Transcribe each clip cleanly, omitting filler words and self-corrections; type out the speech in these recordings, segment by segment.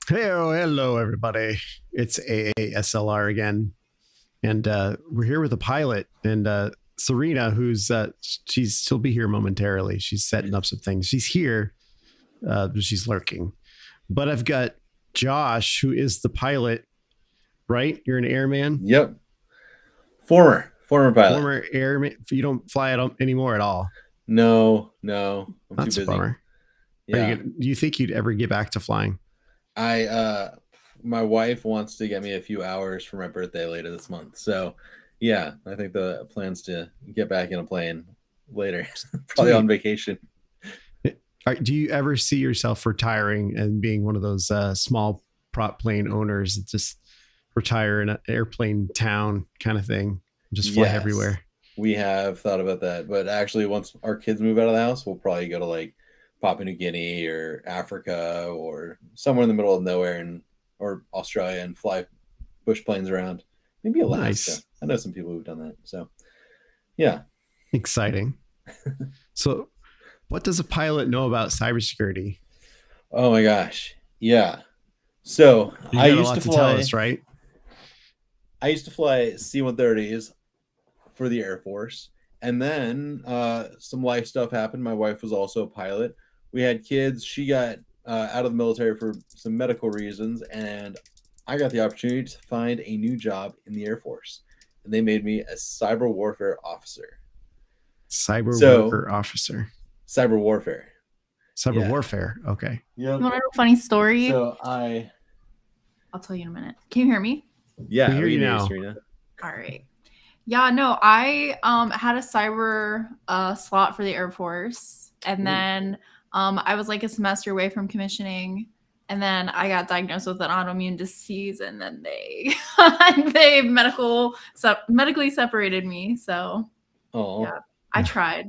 Hey, hello, everybody. It's AASLR again, and we're here with a pilot and Serena, who's she'll be here momentarily. She's setting up some things. She's here, but she's lurking. But I've got Josh, who is the pilot. Right? You're an airman, Yep. Former pilot. former airman. You don't fly it anymore at all. No, I'm too That's a busy. bummer. Yeah. Do you think you'd ever get back to flying? I my wife wants to get me a few hours for my birthday later this month. So, yeah, I think the plans to get back in a plane later. Probably on Sweet. vacation. Do you ever see yourself retiring and being one of those small prop plane owners that just retire in an airplane town kind of thing, just fly Yes. everywhere? We have thought about that, but actually once our kids move out of the house, we'll probably go to like Papua New Guinea or Africa or somewhere in the middle of nowhere or Australia and fly bush planes around. Maybe Alaska. Nice, I know some people who've done that. So yeah. exciting. So, what does a pilot know about cybersecurity? Oh my gosh. Yeah. So You got a lot to tell us, right? I used to fly C-130s for the Air Force. And then some life stuff happened. My wife was also a pilot. We had kids. She got out of the military for some medical reasons, and I got the opportunity to find a new job in the Air Force. And they made me a cyber warfare officer. Cyber So, worker officer, cyber warfare. cyber Yeah. warfare. Okay. Yep. You want to know a funny story? So I, I'll tell you in a minute. Can you hear me? We yeah, hear we you can hear you, now. Serena. All right. Yeah, no, I had a cyber slot for the Air Force, and Ooh. then I was like a semester away from commissioning, and then I got diagnosed with an autoimmune disease, and then they they medically separated me. So Oh, yeah, I tried.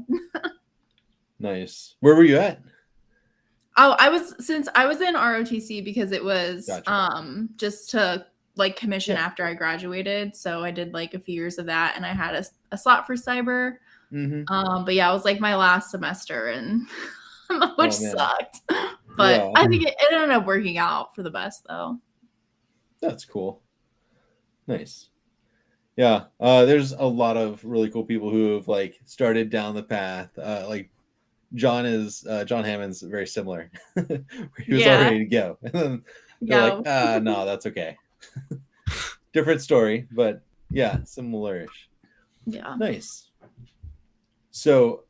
nice. Where were you at? Oh, since I was in ROTC because it was Gotcha. just to like commission Yeah. after I graduated. So I did like a few years of that, and I had a slot for cyber. Mm-hmm. But yeah, it was like my last semester, and which Oh man. sucked. But Yeah, I think it ended up working out for the best, though. that's cool. Nice. Yeah. There's a lot of really cool people who have like started down the path. Like John Hammond's very similar. He was all Yeah, ready to go. And then they're like, yeah, no, that's okay. Different story, but yeah, similar-ish. yeah, Nice. So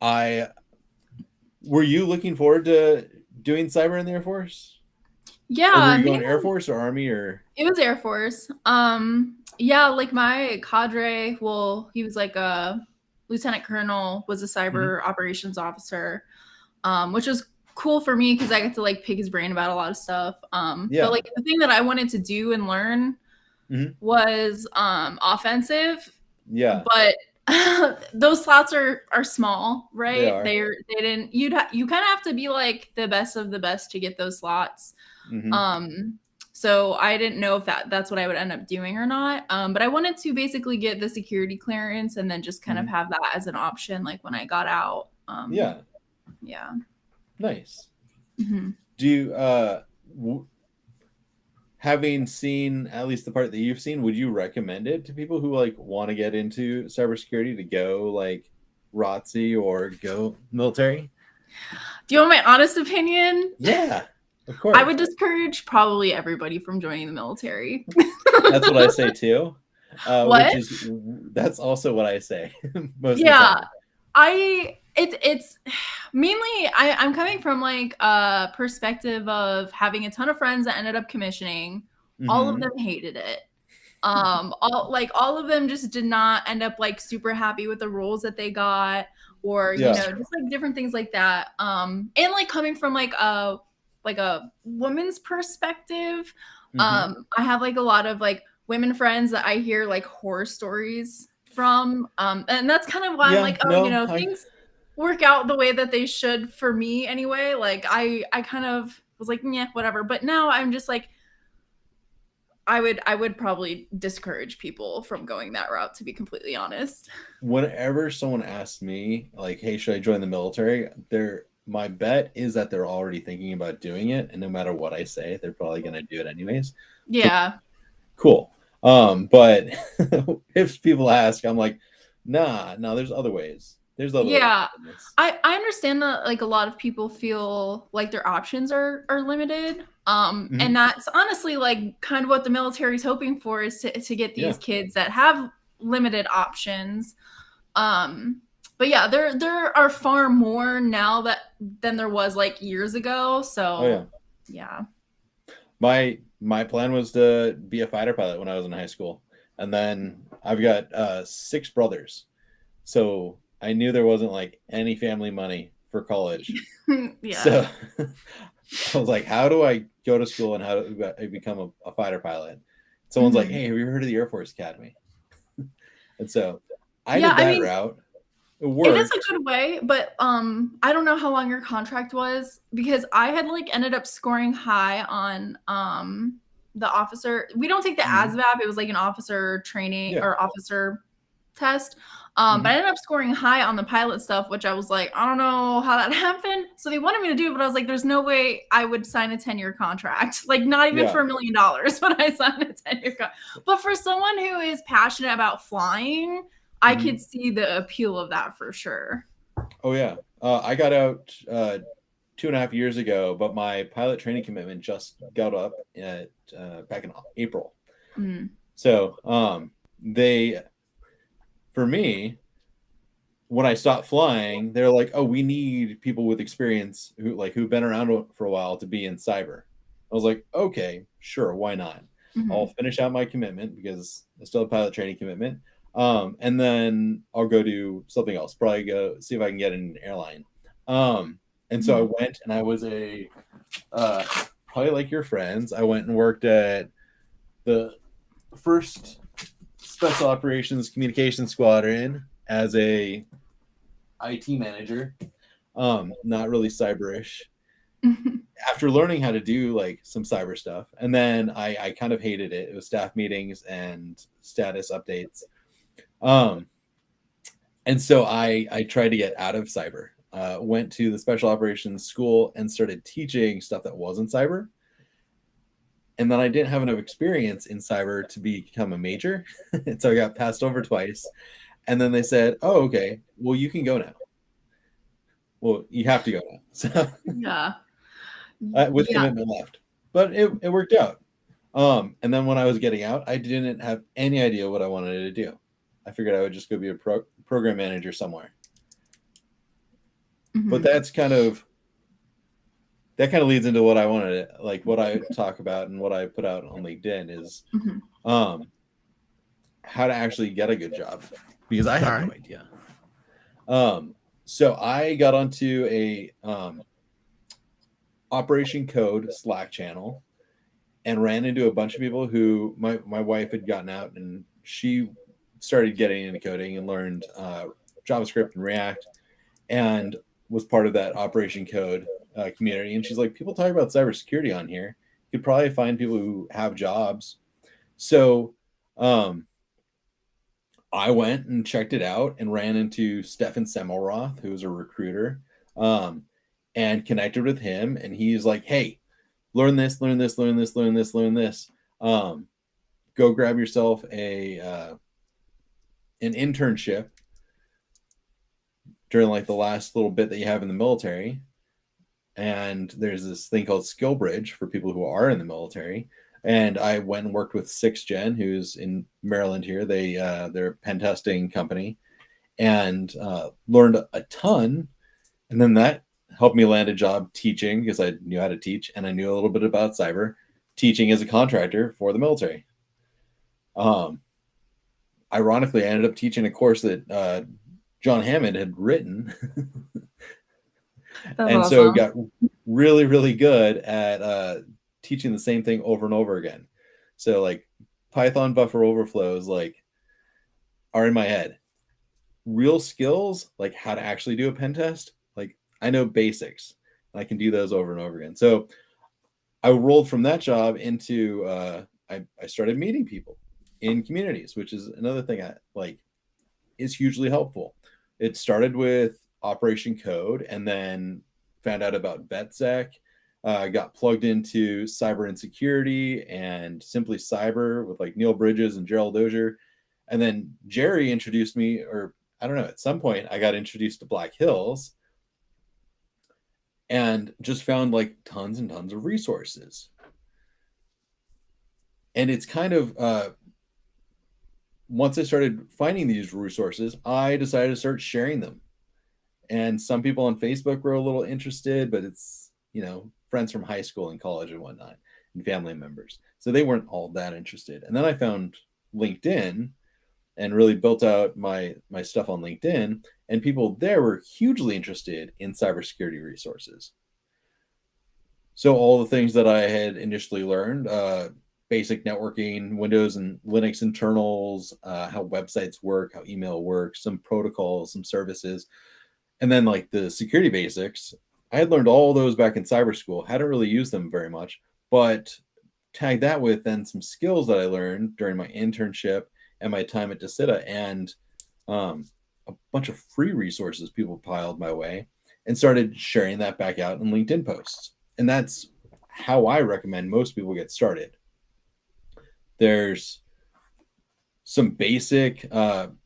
I were you looking forward to doing cyber in the Air Force? Or were yeah. you going Air Force or Army or It was Air Force. Yeah, like my cadre, well, he was like a lieutenant colonel, was a Mhm. cyber operations officer, which was cool for me because I get to like pick his brain about a lot of stuff. But Yeah. like the thing that I wanted to do and learn Mhm. was offensive, Yeah, but those slots are small, they right? are. They didn't you kind of have to be like the best of the best to get those slots. Mhm. Um, so I didn't know if that's what I would end up doing or not. But I wanted to basically get the security clearance and then just kind of Mhm. have that as an option, like when I got out. Yeah, Yeah. nice. Mhm. Do you having seen at least the part that you've seen, would you recommend it to people who like want to get into cybersecurity to go like ROTC or go military? Do you want my honest opinion? Yeah, of I course. would discourage probably everybody from joining the military. That's what I say too. What? Which is that's also what I say most of the Yeah, time. it's mainly I'm coming from like a perspective of having a ton of friends that ended up commissioning. All of Hmm. them hated it. All of them just did not end up like super happy with the roles that they got, or Yeah. just like different things like that. And like coming from like a woman's perspective, Hmm. I have like a lot of like women friends that I hear like horror stories from. And that's kind of why I'm Yeah. like, oh, No. I. things work out the way that they should for me anyway. Like I kind of was like, yeah, whatever. But now I'm just like, I would probably discourage people from going that route, to be completely honest. Whenever someone asks me like, "Hey, should I join the military?" my bet is that they're already thinking about doing it, and no matter what I say, they're probably going to do it anyways. Yeah. Cool. But if people ask, I'm like, nah, there's other ways. There's other Yeah. ways. I understand that like a lot of people feel like their options are limited. And that's honestly like kind of what the military is hoping for, is to get these kids that have limited options. But yeah, there are far more now than there was like years ago. So yeah. My plan was to be a fighter pilot when I was in high school, and then I've got 6 brothers, so I knew there wasn't like any family money for college. So I was like, how do I go to school and how do I become a fighter pilot? Someone's like, hey, have you heard of the Air Force Academy? And so I did that route. It worked. It is a good way, but I don't know how long your contract was, because I had like ended up scoring high on the officer. We don't take the ASVAB. It was like an officer training or officer test. But I ended up scoring high on the pilot stuff, which I was like, I don't know how that happened. So they wanted me to do it, but I was like, there's no way I would sign a 10-year contract. Like not even for $1 million would I sign a 10-year contract. But for someone who is passionate about flying, I could see the appeal of that for sure. Oh yeah. I got out 2.5 years ago, but my pilot training commitment just got up at back in April. So for me, when I stopped flying, they're like, oh, we need people with experience who've been around for a while to be in cyber. I was like, okay, sure, why not? I'll finish out my commitment because I still have pilot training commitment. And then I'll go do something else, probably go see if I can get in an airline. And so I went, and I was probably like your friends, I went and worked at the first Special Operations Communications Squadron as a IT manager. Not really cyberish. After learning how to do like some cyber stuff, and then I kind of hated it. It was staff meetings and status updates. And so I tried to get out of cyber, went to the special operations school and started teaching stuff that wasn't cyber. And then I didn't have enough experience in cyber to become a major. And so I got passed over twice. And then they said, oh, okay, well, you can go now. Well, you have to go now. So with commitment left. But it worked out. And then when I was getting out, I didn't have any idea what I wanted to do. I figured I would just go be a program manager somewhere. But that kind of leads into what I wanted to, like what I talk about and what I put out on LinkedIn is how to actually get a good job, because I have no idea. So I got onto a Operation Code Slack channel and ran into a bunch of people who my wife had gotten out, and she started getting into coding and learned JavaScript and React, and was part of that Operation Code community. And she's like, people talk about cybersecurity on here. You could probably find people who have jobs. So I went and checked it out and ran into Stefan Semmelroth, who was a recruiter, and connected with him. And he's like, hey, learn this. Go grab yourself an internship during like the last little bit that you have in the military. And there's this thing called Skill Bridge for people who are in the military. And I went and worked with 6th Gen, who's in Maryland here. They're a pen testing company, and learned a ton. And then that helped me land a job teaching, because I knew how to teach and I knew a little bit about cyber, teaching as a contractor for the military. Ironically, I ended up teaching a course that John Hammond had written. And awesome. So got really, really good at teaching the same thing over and over again. So like Python buffer overflows like are in my head. Real skills, like how to actually do a pen test, like I know basics and I can do those over and over again. So I rolled from that job into I started meeting people in communities, which is another thing I like is hugely helpful. It started with Operation Code, and then found out about VetSec, got plugged into cyber insecurity and Simply Cyber with like Neil Bridges and Gerald Dozier. And then Jerry introduced me, or I don't know, at some point I got introduced to Black Hills and just found like tons and tons of resources. And it's kind of, once I started finding these resources, I decided to start sharing them. And some people on Facebook were a little interested, but it's, you know, friends from high school and college and whatnot, and family members. So they weren't all that interested. And then I found LinkedIn and really built out my stuff on LinkedIn. And people there were hugely interested in cybersecurity resources. So all the things that I had initially learned, basic networking, Windows and Linux internals, how websites work, how email works, some protocols, some services, and then like the security basics. I had learned all those back in cyber school, hadn't really used them very much, but tag that with then some skills that I learned during my internship and my time at DeSita, and a bunch of free resources people piled my way, and started sharing that back out in LinkedIn posts. And that's how I recommend most people get started. There's some basic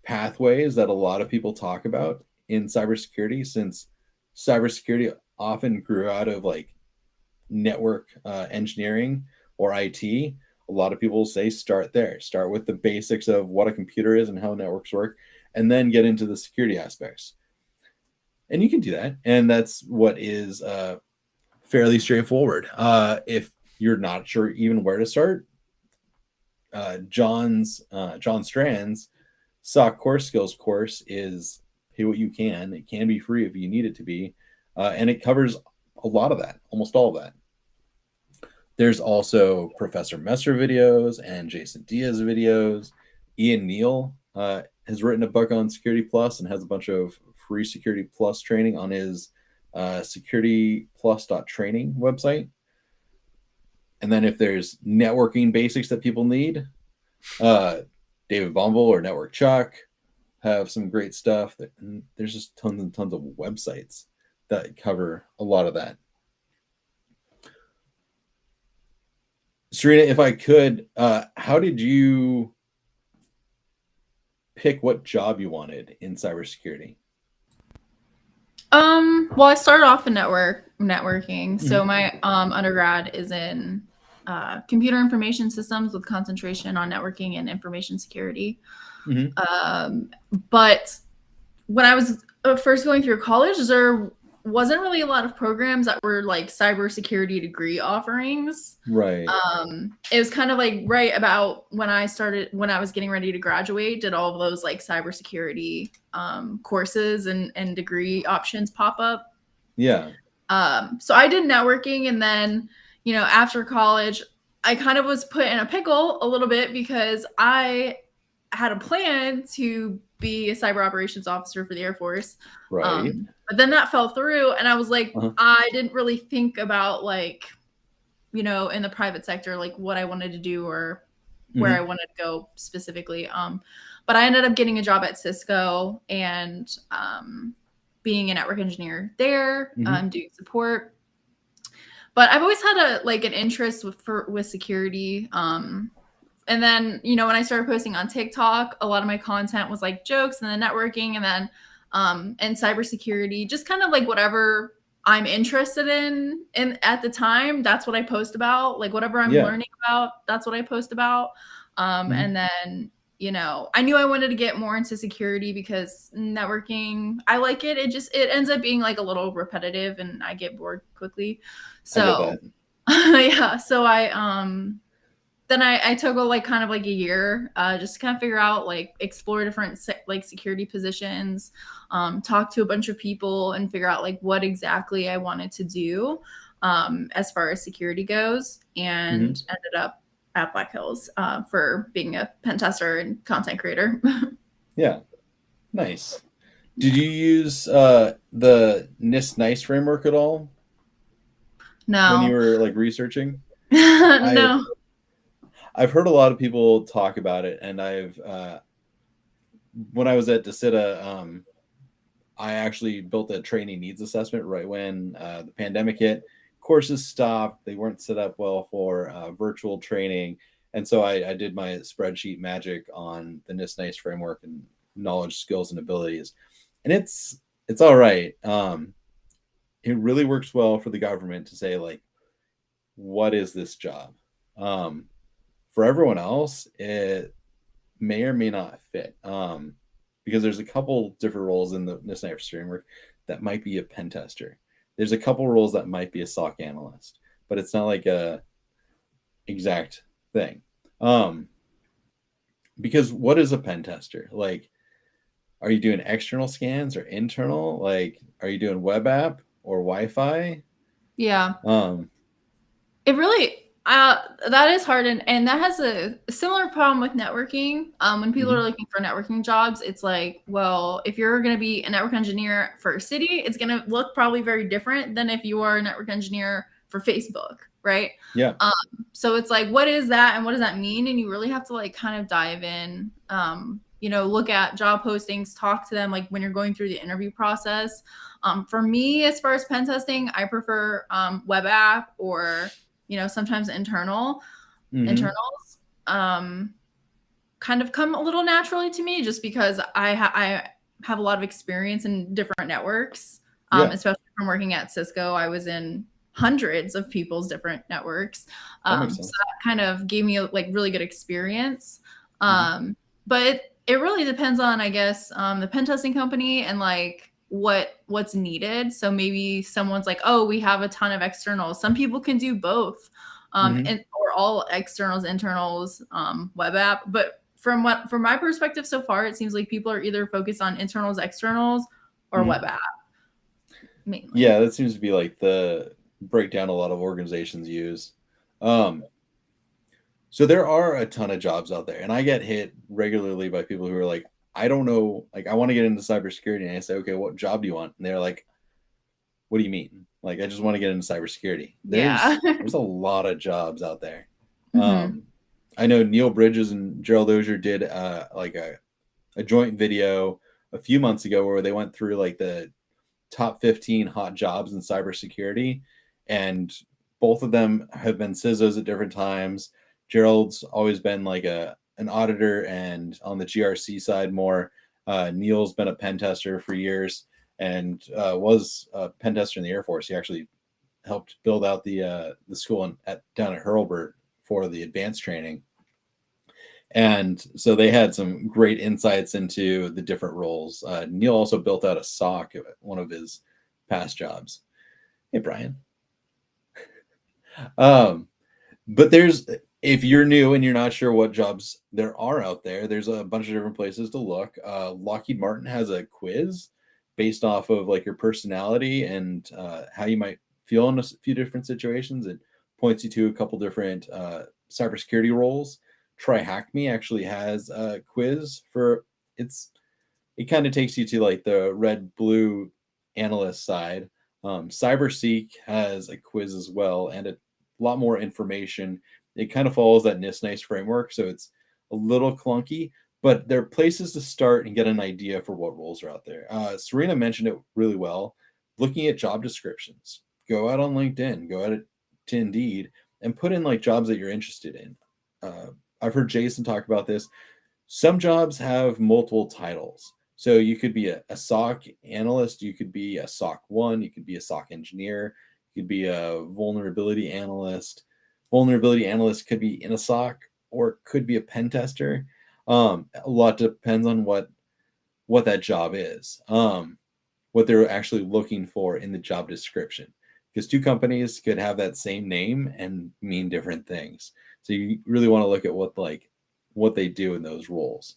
pathways that a lot of people talk about in cybersecurity, since cybersecurity often grew out of like network engineering or IT. A lot of people say start there. Start with the basics of what a computer is and how networks work, and then get into the security aspects. And you can do that. And that's what is fairly straightforward. If you're not sure even where to start, John Strand's SOC Core Skills course is pay what you can. It can be free if you need it to be. And it covers a lot of that, almost all of that. There's also Professor Messer videos and Jason Diaz videos. Ian Neal has written a book on Security Plus and has a bunch of free Security Plus training on his securityplus.training website. And then if there's networking basics that people need, David Bumble or Network Chuck have some great stuff. And there's just tons and tons of websites that cover a lot of that. Serena, if I could, how did you pick what job you wanted in cybersecurity? Well, I started off in networking. So my undergrad is in computer information systems with concentration on networking and information security. But when I was first going through college, there wasn't really a lot of programs that were like cybersecurity degree offerings. Right. It was kind of like right about when I was getting ready to graduate, did all of those like cybersecurity courses and degree options pop up. Yeah. So I did networking, and then, you know, after college, I kind of was put in a pickle a little bit because I had a plan to be a cyber operations officer for the Air Force. Right. But then that fell through, and I was like, I didn't really think about, like, you know, in the private sector, like what I wanted to do or where I wanted to go specifically. But I ended up getting a job at Cisco and being a network engineer there, doing support. But I've always had an interest with security. And then, you know, when I started posting on TikTok, a lot of my content was like jokes and then networking, and then and cybersecurity, just kind of like whatever I'm interested in at the time, that's what I post about. Like whatever I'm learning about, that's what I post about. And then, you know, I knew I wanted to get more into security because networking, I like it. It ends up being like a little repetitive and I get bored quickly. So yeah, so then I took kind of like a year just to kind of figure out, like, explore different like security positions, talk to a bunch of people and figure out like what exactly I wanted to do as far as security goes, and ended up at Black Hills for being a pen tester and content creator. Yeah. Nice. Did you use the NIST NICE framework at all? No. When you were like researching? No. I've heard a lot of people talk about it, and I've when I was at DeSita, I actually built a training needs assessment right when the pandemic hit. Courses stopped. They weren't set up well for virtual training. And so I did my spreadsheet magic on the NIST framework and knowledge, skills, and abilities. And it's all right. It really works well for the government to say, like, what is this job? For everyone else, it may or may not fit. Because there's a couple different roles in the NIST framework that might be a pen tester. There's a couple roles that might be a SOC analyst, but it's not like a exact thing. Because what is a pen tester? Like, are you doing external scans or internal? Like, are you doing web app or Wi-Fi? Yeah. Um, It really that is hard, and that has a similar problem with networking. When people are looking for networking jobs, it's like, well, if you're going to be a network engineer for a city, it's going to look probably very different than if you are a network engineer for Facebook, right? yeah. So it's like, what is that and what does that mean? And you really have to like kind of dive in, look at job postings, talk to them like when you're going through the interview process. For me, as far as pen testing, I prefer web app or sometimes internals kind of come a little naturally to me just because I have a lot of experience in different networks, especially from working at Cisco. I was in hundreds of people's different networks. So that kind of gave me like really good experience. But it really depends on, I guess, the pen testing company and like what's needed. So maybe someone's like, oh, we have a ton of externals. Some people can do both, or all externals, internals, web app. But from my perspective so far, it seems like people are either focused on internals, externals, or web app mainly. Yeah, that seems to be like the breakdown a lot of organizations use. So there are a ton of jobs out there, and I get hit regularly by people who are like, I don't know, like I want to get into cybersecurity, and I say, okay, what job do you want? And they're like, what do you mean? Like, I just want to get into cybersecurity. There's a lot of jobs out there. I know Neil Bridges and Gerald Ozier did like a joint video a few months ago where they went through like the top 15 hot jobs in cybersecurity, and both of them have been CISOs at different times. Gerald's always been like an auditor and on the GRC side more. Neil's been a pen tester for years and was a pen tester in the Air Force. He actually helped build out the school down at Hurlburt for the advanced training. And so they had some great insights into the different roles. Neil also built out a SOC at one of his past jobs. Hey, Brian. But if you're new and you're not sure what jobs there are out there, there's a bunch of different places to look. Lockheed Martin has a quiz based off of like your personality and how you might feel in a few different situations. It points you to a couple different cybersecurity roles. Try Hack Me actually has a quiz for it kind of takes you to like the red blue analyst side. CyberSeek has a quiz as well and a lot more information. It kind of follows that NIST framework, so it's a little clunky, but there are places to start and get an idea for what roles are out there. Serena mentioned it really well. Looking at job descriptions, go out on LinkedIn, go out to Indeed, and put in like jobs that you're interested in. I've heard Jason talk about this. Some jobs have multiple titles. So you could be a SOC analyst, you could be a SOC 1, you could be a SOC engineer, you could be a vulnerability analyst. Vulnerability analyst could be in a SOC or it could be a pen tester. A lot depends on what that job is, what they're actually looking for in the job description. Because two companies could have that same name and mean different things. So you really want to look at what they do in those roles.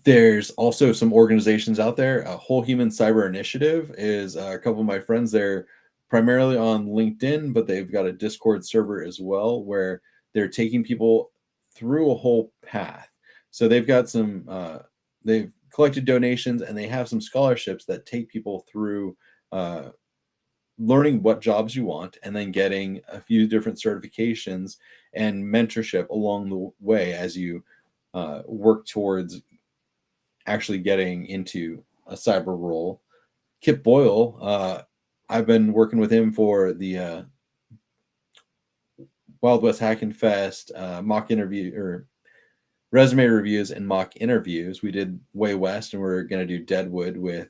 There's also some organizations out there. Whole Human Cyber Initiative is a couple of my friends. They're primarily on LinkedIn, but they've got a Discord server as well where they're taking people through a whole path. So they've got they've collected donations and they have some scholarships that take people through learning what jobs you want and then getting a few different certifications and mentorship along the way as you work towards actually getting into a cyber role. Kip Boyle, I've been working with him for the Wild West Hacking Fest mock interview or resume reviews and mock interviews. We did Way West, and we're going to do Deadwood with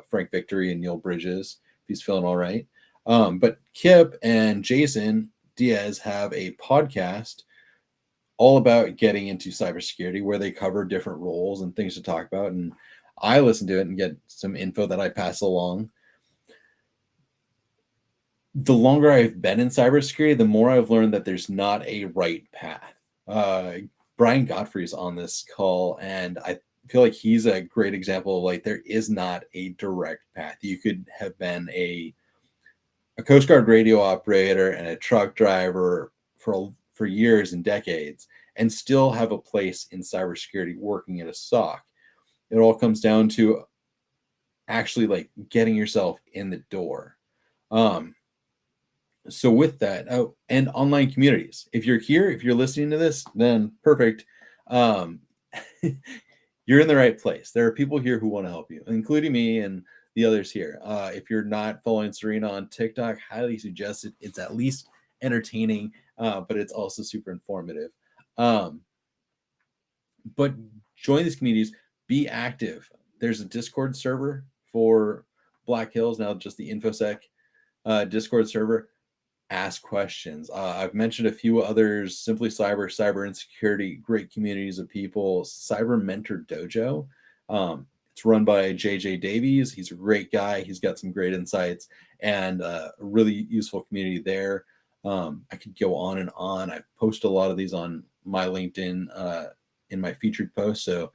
Frank Victory and Neil Bridges, if he's feeling all right. But Kip and Jason Diaz have a podcast all about getting into cybersecurity, where they cover different roles and things to talk about. And I listen to it and get some info that I pass along. The longer I've been in cybersecurity, the more I've learned that there's not a right path. Brian Godfrey's on this call, and I feel like he's a great example of like there is not a direct path. You could have been a Coast Guard radio operator and a truck driver for years and decades and still have a place in cybersecurity working at a SOC. It all comes down to actually like getting yourself in the door. So with that, and online communities, if you're here, if you're listening to this, then perfect. You're in the right place. There are people here who want to help you, including me and the others here. If you're not following Serena on TikTok, highly suggest it. It's at least entertaining, but it's also super informative. But join these communities, be active. There's a Discord server for Black Hills, now just the Infosec Discord server. Ask questions. I've mentioned a few others, Simply Cyber Insecurity, great communities of people, Cyber Mentor Dojo. It's run by JJ Davies. He's a great guy. He's got some great insights and a really useful community there. I could go on and on. I post a lot of these on my LinkedIn in my featured posts. So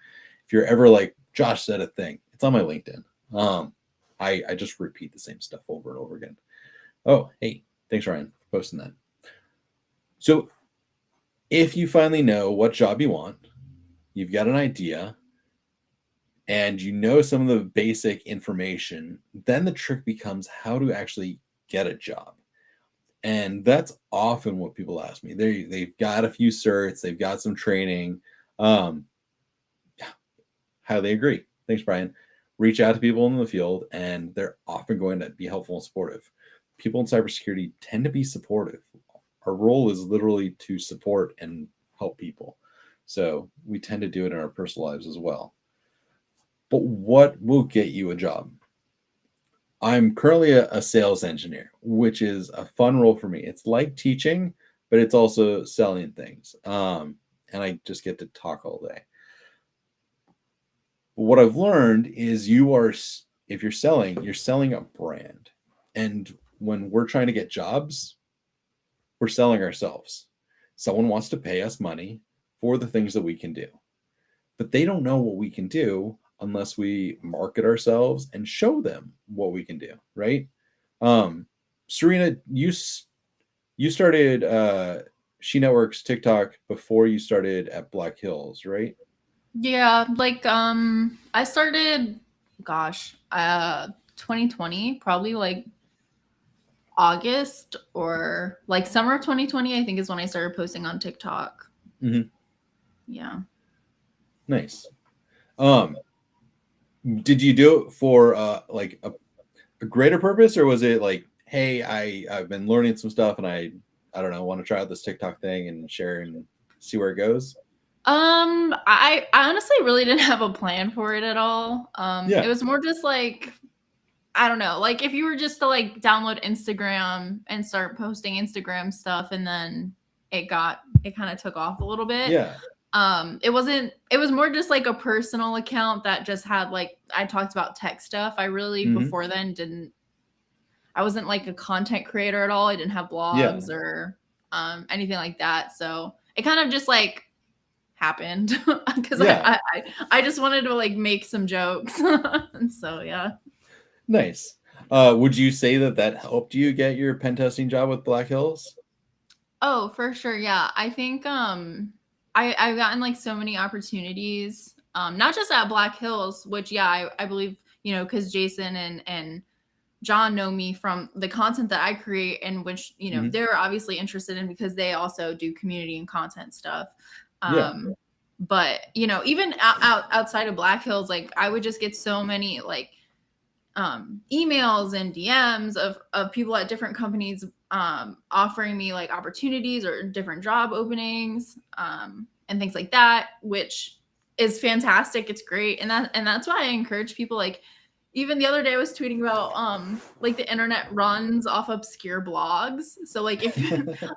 if you're ever like, Josh said a thing, it's on my LinkedIn. I just repeat the same stuff over and over again. Oh, hey, thanks, Ryan, for posting that. So if you finally know what job you want, you've got an idea, and you know some of the basic information, then the trick becomes how to actually get a job. And that's often what people ask me. They've got a few certs, they've got some training. Highly agree. Thanks, Brian. Reach out to people in the field, and they're often going to be helpful and supportive. People in cybersecurity tend to be supportive. Our role is literally to support and help people. So we tend to do it in our personal lives as well. But what will get you a job? I'm currently a sales engineer, which is a fun role for me. It's like teaching, but it's also selling things. And I just get to talk all day. But what I've learned is if you're selling a brand. And when we're trying to get jobs, we're selling ourselves. Someone wants to pay us money for the things that we can do. But they don't know what we can do unless we market ourselves and show them what we can do, right? Serena, you started She Networks TikTok before you started at Black Hills, right? Yeah, like I started 2020, probably like August or like summer of 2020, I think is when I started posting on TikTok. Mm-hmm. Yeah. Nice. Did you do it for like a greater purpose, or was it like, hey, I've been learning some stuff and I don't know, want to try out this TikTok thing and share and see where it goes? I honestly really didn't have a plan for it at all. It was more just like, I don't know, like if you were just to like download Instagram and start posting Instagram stuff, and then it kind of took off a little bit. Yeah. It was more just like a personal account that just had like, I talked about tech stuff. I really before then I wasn't like a content creator at all. I didn't have blogs or anything like that. So it kind of just like happened because I just wanted to like make some jokes. And so yeah. Nice. Would you say that helped you get your pen testing job with Black Hills? Oh, for sure. Yeah. I think I've gotten like so many opportunities, not just at Black Hills, which I believe, because Jason and John know me from the content that I create, and which, they're obviously interested in because they also do community and content stuff. But, you know, even outside of Black Hills, like I would just get so many like emails and DMs of people at different companies offering me like opportunities or different job openings and things like that, which is fantastic. It's great. And that's why I encourage people, like, even the other day I was tweeting about like the internet runs off obscure blogs. So like if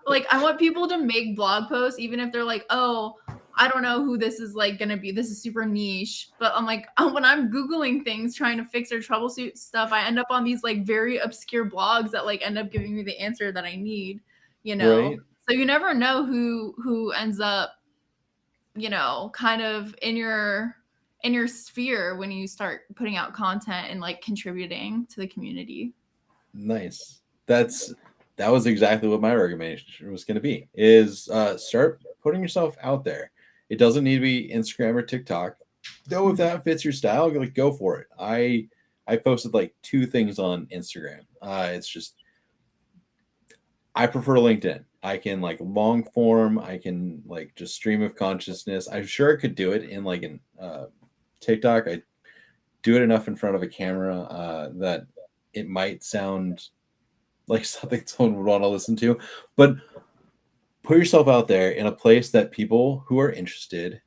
like I want people to make blog posts even if they're like, oh, I don't know who this is like gonna be. This is super niche. But I'm like, when I'm Googling things trying to fix or troubleshoot stuff, I end up on these like very obscure blogs that like end up giving me the answer that I need, you know? Right. So you never know who ends up, you know, kind of in your sphere when you start putting out content and like contributing to the community. Nice. That was exactly what my recommendation was going to be, is start putting yourself out there. It doesn't need to be Instagram or TikTok. Though if that fits your style, like go for it. I posted like 2 things on Instagram. It's just I prefer LinkedIn. I can like long form. I can like just stream of consciousness. I'm sure I could do it in like an TikTok. I do it enough in front of a camera that it might sound like something someone would want to listen to. But put yourself out there in a place that people who are interested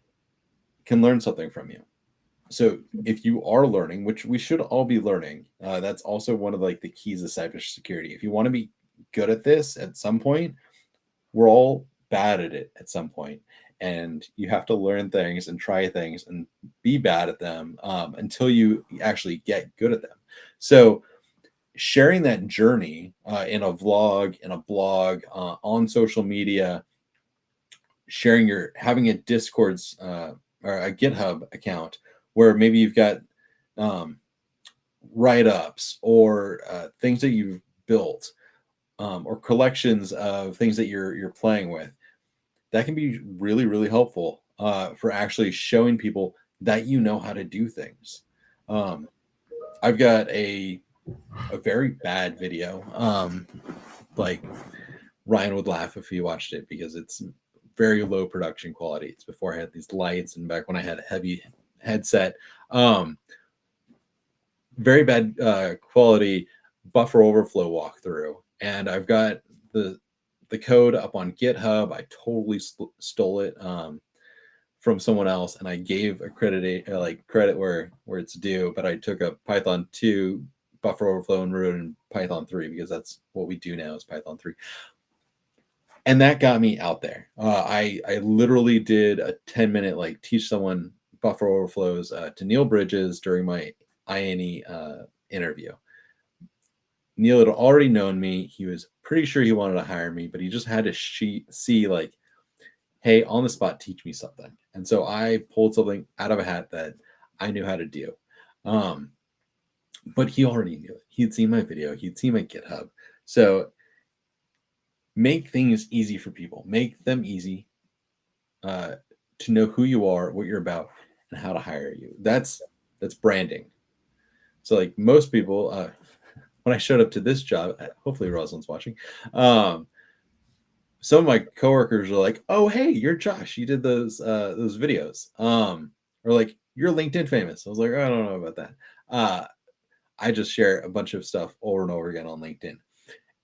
can learn something from you. So if you are learning, which we should all be learning, that's also one of like the keys of cybersecurity. If you want to be good at this at some point, we're all bad at it at some point, and you have to learn things and try things and be bad at them until you actually get good at them. So sharing that journey in a vlog, in a blog, on social media, having a Discord's or a GitHub account where maybe you've got write-ups or things that you've built or collections of things that you're playing with. That can be really, really helpful for actually showing people that you know how to do things. I've got a very bad video. Like Ryan would laugh if he watched it because it's very low production quality. It's before I had these lights and back when I had a heavy headset. Very bad quality buffer overflow walkthrough. And I've got the code up on GitHub. I totally stole it from someone else, and I gave a credit where it's due. But I took a Python 2 buffer overflow and wrote in Python 3 because that's what we do now is Python 3. And that got me out there. I literally did a 10-minute like teach someone buffer overflows to Neil Bridges during my INE interview. Neil had already known me. He was pretty sure he wanted to hire me, but he just had to see like, hey, on the spot, teach me something. And so I pulled something out of a hat that I knew how to do. But he already knew it. He'd seen my video. He'd seen my GitHub. So make things easy for people. Make them easy to know who you are, what you're about, and how to hire you. That's branding. So like most people, when I showed up to this job, hopefully Rosalind's watching, some of my coworkers are like, "Oh, hey, you're Josh. You did those videos." Or like, "You're LinkedIn famous." I was like, "I don't know about that." I just share a bunch of stuff over and over again on LinkedIn,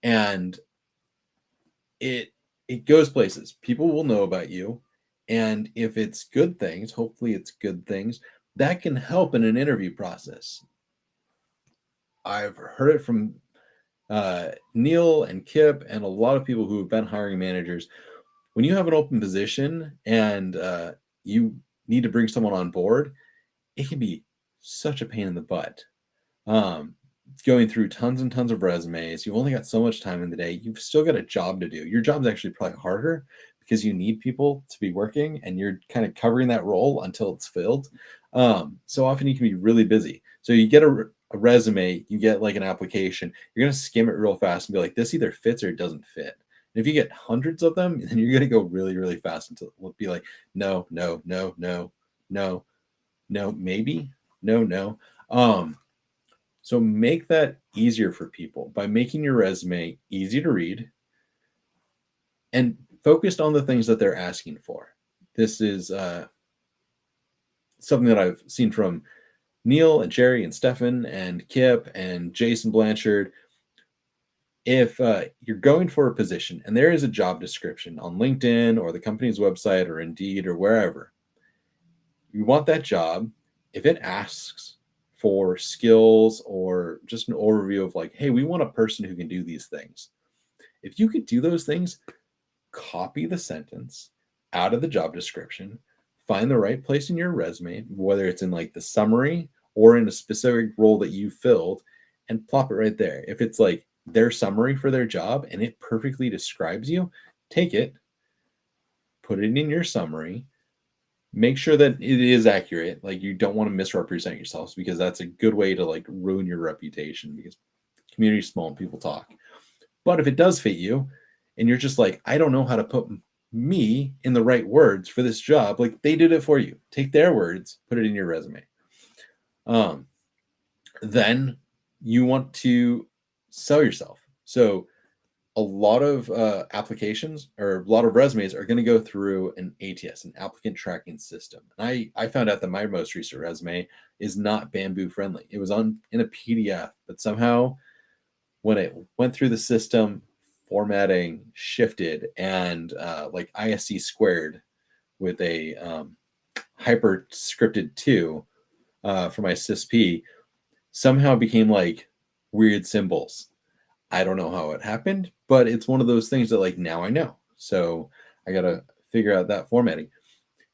and it goes places. People will know about you, and if it's good things, hopefully it's good things that can help in an interview process. I've heard it from Neil and Kip and a lot of people who have been hiring managers. When you have an open position and you need to bring someone on board, it can be such a pain in the butt. Going through tons and tons of resumes. You've only got so much time in the day. You've still got a job to do. Your job's actually probably harder because you need people to be working and you're kind of covering that role until it's filled. So often you can be really busy. So you get a resume, you get like an application, you're going to skim it real fast and be like, this either fits or it doesn't fit. And if you get hundreds of them, then you're going to go really, really fast until it'll be like, no, no, no, no, no, no, maybe, no, no. So make that easier for people by making your resume easy to read and focused on the things that they're asking for. This is something that I've seen from Neil and Jerry and Stefan and Kip and Jason Blanchard. If you're going for a position and there is a job description on LinkedIn or the company's website or Indeed or wherever, you want that job. If it asks for skills or just an overview of like, hey, we want a person who can do these things. If you could do those things, copy the sentence out of the job description, find the right place in your resume, whether it's in like the summary or in a specific role that you filled, and plop it right there. If it's like their summary for their job and it perfectly describes you, take it, put it in your summary, make sure that it is accurate. Like, you don't want to misrepresent yourselves, because that's a good way to like ruin your reputation, because community is small and people talk. But if it does fit you and you're just like, I don't know how to put me in the right words for this job, like, they did it for you. Take their words, put it in your resume. Then you want to sell yourself. So a lot of applications or a lot of resumes are going to go through an ATS, an applicant tracking system. And I found out that my most recent resume is not Bamboo friendly. It was in a PDF, but somehow when it went through the system, formatting shifted, and like ISC squared with a hyper scripted 2 for my CISP somehow became like weird symbols. I don't know how it happened, but it's one of those things that like now I know. So I got to figure out that formatting.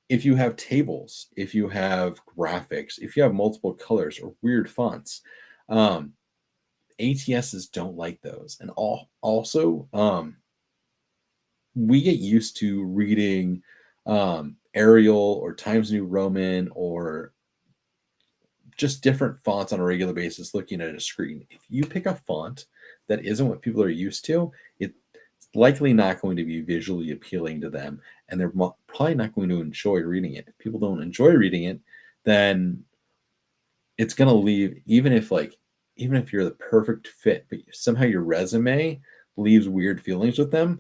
If you have tables, if you have graphics, if you have multiple colors or weird fonts, ATSs don't like those. And also, we get used to reading Arial or Times New Roman or just different fonts on a regular basis looking at a screen. If you pick a font that isn't what people are used to, it's likely not going to be visually appealing to them, and they're probably not going to enjoy reading it. If people don't enjoy reading it, then it's going to leave, even if you're the perfect fit, but somehow your resume leaves weird feelings with them.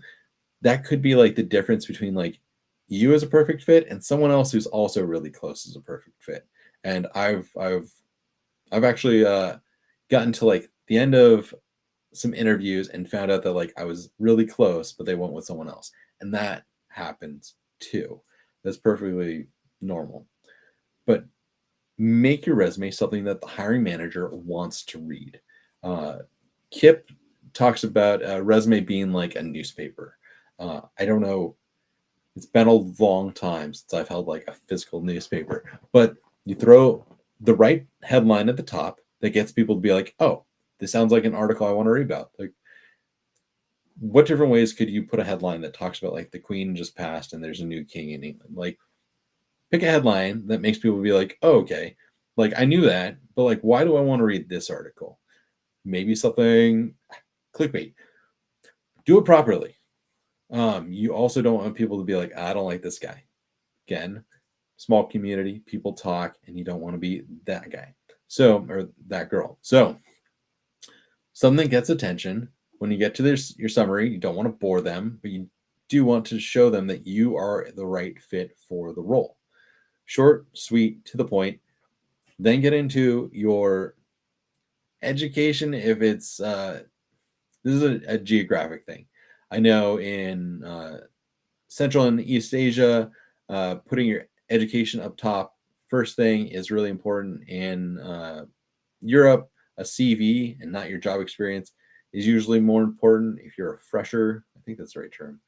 That could be like the difference between like you as a perfect fit and someone else who's also really close as a perfect fit. And I've actually gotten to like the end of some interviews and found out that like I was really close, but they went with someone else, and that happens too. That's perfectly normal. But make your resume something that the hiring manager wants to read. Kip talks about a resume being like a newspaper. I don't know. It's been a long time since I've held like a physical newspaper, but you throw the right headline at the top that gets people to be like, oh, this sounds like an article I want to read about. Like, what different ways could you put a headline that talks about like the queen just passed and there's a new king in England? Like, pick a headline that makes people be like, oh, okay, like I knew that, but like, why do I want to read this article? Maybe something clickbait. Do it properly. You also don't want people to be like, I don't like this guy. Again, small community, people talk, and you don't want to be that guy. So, or that girl. So something gets attention. When you get to your summary, you don't want to bore them, but you do want to show them that you are the right fit for the role. Short, sweet, to the point. Then get into your education. If it's this is a geographic thing. I know in Central and East Asia, putting your education up top first thing is really important. In Europe, a CV and not your job experience is usually more important. If you're a fresher, I think that's the right term.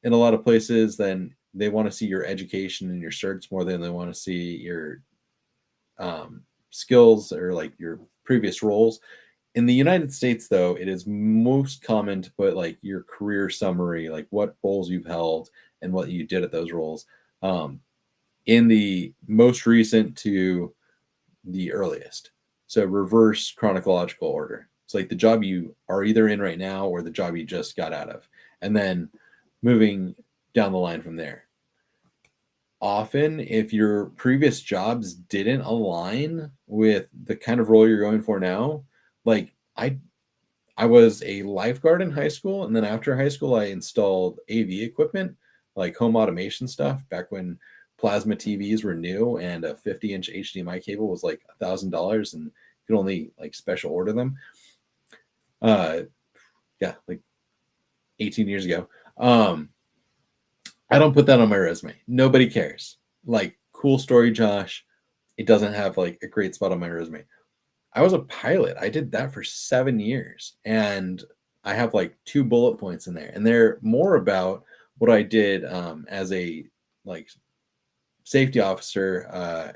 In a lot of places, then they want to see your education and your certs more than they want to see your skills or like your previous roles. In the United States, though, it is most common to put like your career summary, like what roles you've held and what you did at those roles, in the most recent to the earliest. So reverse chronological order. It's like the job you are either in right now or the job you just got out of, and then moving down the line from there. Often, if your previous jobs didn't align with the kind of role you're going for now, like I was a lifeguard in high school, and then after high school, I installed AV equipment, like home automation stuff, back when plasma TVs were new, and a 50-inch HDMI cable was like $1,000, and you could only like special order them. Yeah, like 18 years ago. I don't put that on my resume. Nobody cares. Like, cool story, Josh. It doesn't have like a great spot on my resume. I was a pilot. I did that for 7 years, and I have like 2 bullet points in there, and they're more about what I did as a like safety officer,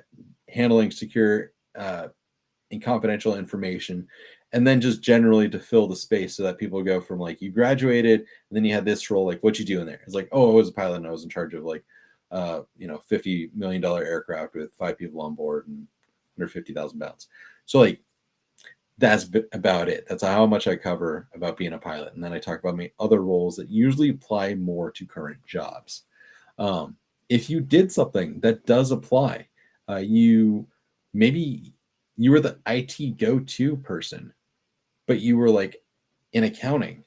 handling secure and confidential information, and then just generally to fill the space so that people go from like, you graduated and then you had this role, like, what you do in there? It's like, oh, I was a pilot and I was in charge of like $50 million aircraft with 5 people on board and 150,000 pounds. So like, that's about it. That's how much I cover about being a pilot. And then I talk about my other roles that usually apply more to current jobs. If you did something that does apply, maybe you were the IT go-to person, but you were like in accounting.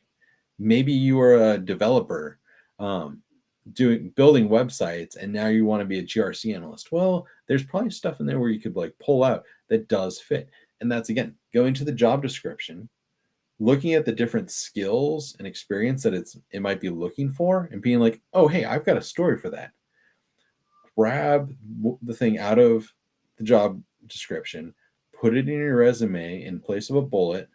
Maybe you were a developer building websites, and now you want to be a GRC analyst. Well, there's probably stuff in there where you could like pull out that does fit. And that's, again, going to the job description, looking at the different skills and experience that it might be looking for, and being like, oh, hey, I've got a story for that. Grab the thing out of the job description, put it in your resume in place of a bullet.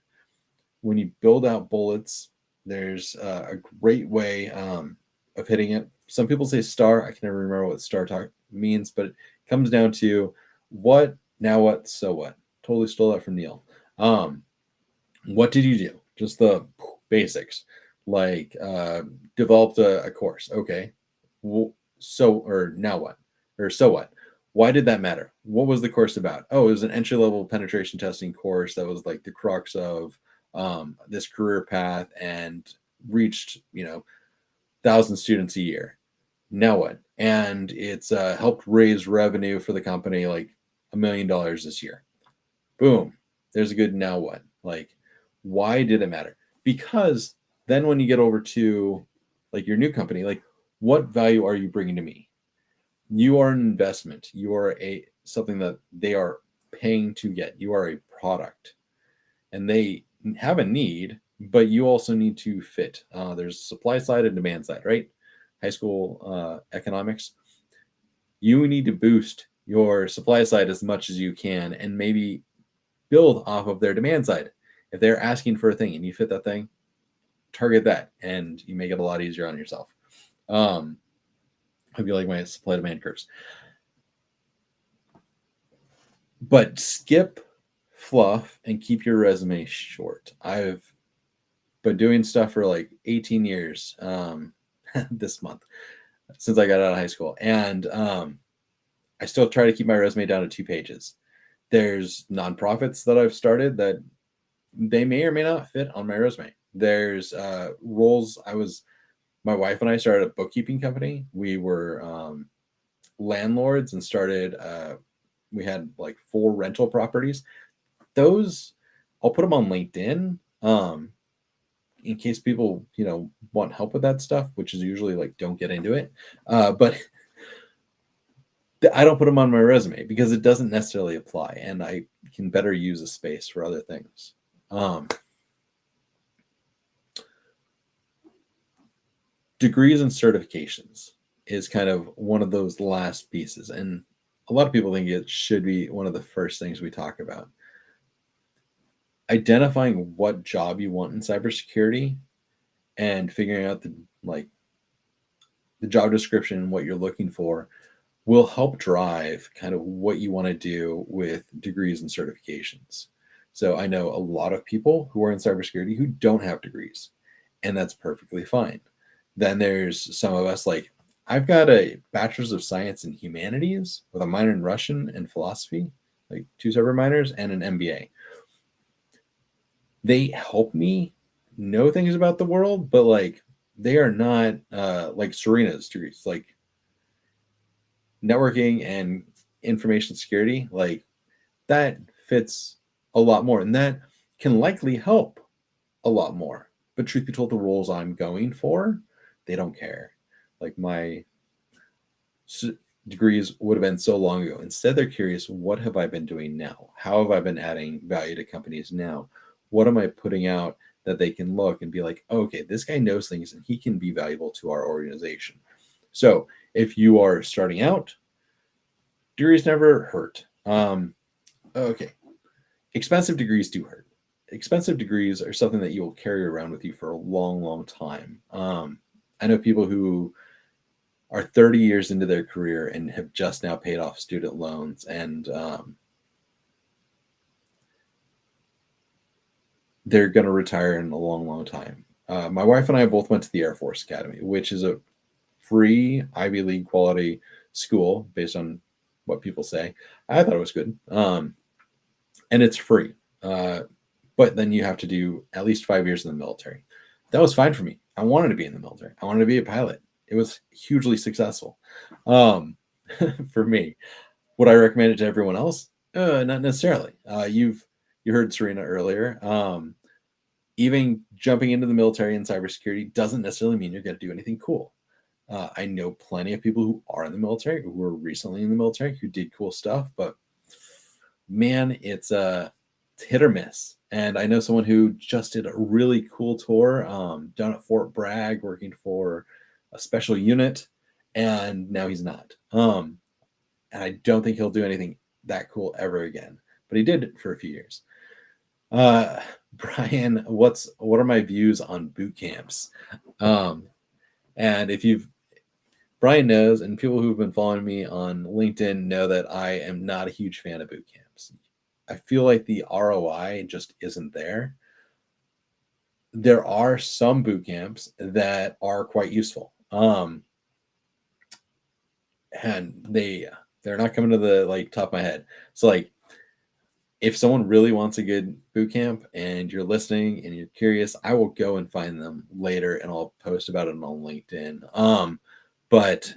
When you build out bullets, there's a great way of hitting it. Some people say STAR. I can never remember what STAR talk means, but it comes down to what, now what, so what. Totally stole that from Neil. What did you do? Just the basics, like developed a course. Okay. Now what? Or so what? Why did that matter? What was the course about? Oh, it was an entry-level penetration testing course that was like the crux of this career path and reached, 1,000 students a year. Now what? And it's helped raise revenue for the company like $1 million this year. Boom. There's a good now what? Like, why did it matter? Because then when you get over to like your new company, like, what value are you bringing to me? You are an investment. You are something that they are paying to get. You are a product, and they have a need, but you also need to fit. There's supply side and demand side, right? High school economics. You need to boost your supply side as much as you can, and maybe build off of their demand side. If they're asking for a thing and you fit that thing, target that, and you make it a lot easier on yourself. Hope you like my supply demand curves. But skip fluff and keep your resume short. I've been doing stuff for like 18 years this month, since I got out of high school. And I still try to keep my resume down to 2 pages. There's nonprofits that I've started that they may or may not fit on my resume. There's roles. My wife and I started a bookkeeping company. We were landlords and started, we had like 4 rental properties. Those, I'll put them on LinkedIn in case people, want help with that stuff, which is usually like, don't get into it. But I don't put them on my resume because it doesn't necessarily apply, and I can better use a space for other things. Degrees and certifications is kind of one of those last pieces, and a lot of people think it should be one of the first things we talk about. Identifying what job you want in cybersecurity and figuring out the job description and what you're looking for will help drive kind of what you want to do with degrees and certifications. So I know a lot of people who are in cybersecurity who don't have degrees, and that's perfectly fine. Then there's some of us, like, I've got a bachelor's of science in humanities with a minor in Russian and philosophy, like 2 separate minors, and an MBA. They help me know things about the world, but like, they are not like Serena's degrees, like networking and information security, like that fits a lot more, and that can likely help a lot more. But truth be told, the roles I'm going for, they don't care. Like degrees would have been so long ago. Instead, they're curious, what have I been doing now? How have I been adding value to companies now? What am I putting out that they can look and be like, oh, okay, this guy knows things and he can be valuable to our organization. So if you are starting out, degrees never hurt. Okay. Expensive degrees do hurt. Expensive degrees are something that you will carry around with you for a long, long time. I know people who are 30 years into their career and have just now paid off student loans, and they're going to retire in a long, long time. My wife and I both went to the Air Force Academy, which is a free Ivy League quality school based on what people say. I thought it was good. And it's free. But then you have to do at least 5 years in the military. That was fine for me. I wanted to be in the military. I wanted to be a pilot. It was hugely successful for me. Would I recommend it to everyone else? Not necessarily. You heard Serena earlier. Even jumping into the military and cybersecurity doesn't necessarily mean you're going to do anything cool. I know plenty of people who are in the military, who were recently in the military, who did cool stuff, but man, it's hit or miss. And I know someone who just did a really cool tour down at Fort Bragg, working for a special unit, and now he's not. And I don't think he'll do anything that cool ever again, but he did it for a few years. Brian, what are my views on boot camps? And Brian knows, and people who've been following me on LinkedIn know that I am not a huge fan of boot camps. I feel like the ROI just isn't there. There are some boot camps that are quite useful. And they're not coming to the top of my head. So if someone really wants a good boot camp and you're listening and you're curious, I will go and find them later and I'll post about it on LinkedIn. But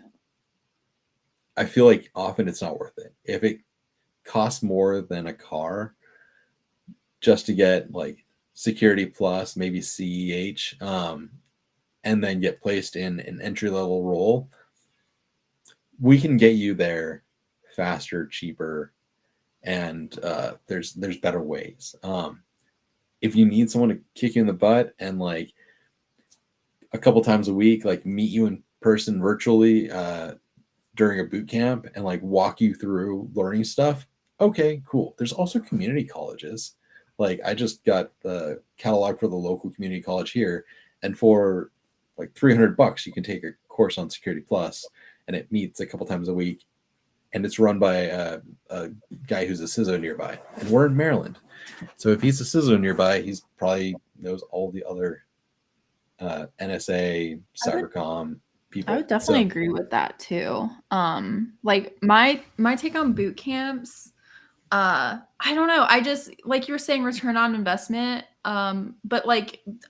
I feel like often it's not worth it. If it costs more than a car just to get Security Plus, maybe CEH, and then get placed in an entry-level role, we can get you there faster, cheaper, and there's better ways. If you need someone to kick you in the butt and a couple times a week, meet you in person virtually during a boot camp and walk you through learning stuff, okay, cool. There's also community colleges. I just got the catalog for the local community college here, and for $300 you can take a course on Security Plus, and it meets a couple times a week, and it's run by a guy who's a CISO nearby, and we're in Maryland. So if he's a CISO nearby, he's probably knows all the other NSA, Cybercom people. I would definitely agree with that too. My take on boot camps, I don't know. I just, you were saying, return on investment. But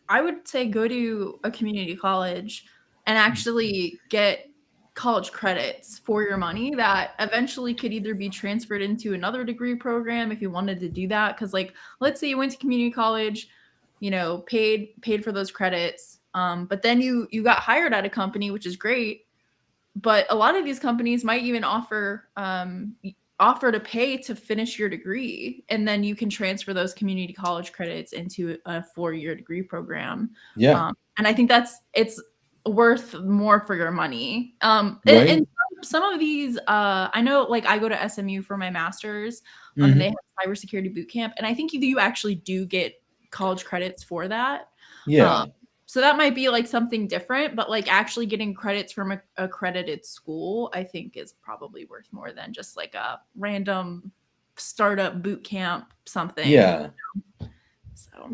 I would say go to a community college and actually get college credits for your money that eventually could either be transferred into another degree program if you wanted to do that. Cause let's say you went to community college, paid for those credits. But then you got hired at a company, which is great. But a lot of these companies might even offer to pay to finish your degree, and then you can transfer those community college credits into a 4-year degree program. Yeah. And I think it's worth more for your money. Right. And some of these, I know, I go to SMU for my master's, and they have cybersecurity boot camp, and I think you actually do get college credits for that. Yeah. So that might be something different, but actually getting credits from a accredited school, I think is probably worth more than just a random startup boot camp something. Yeah. So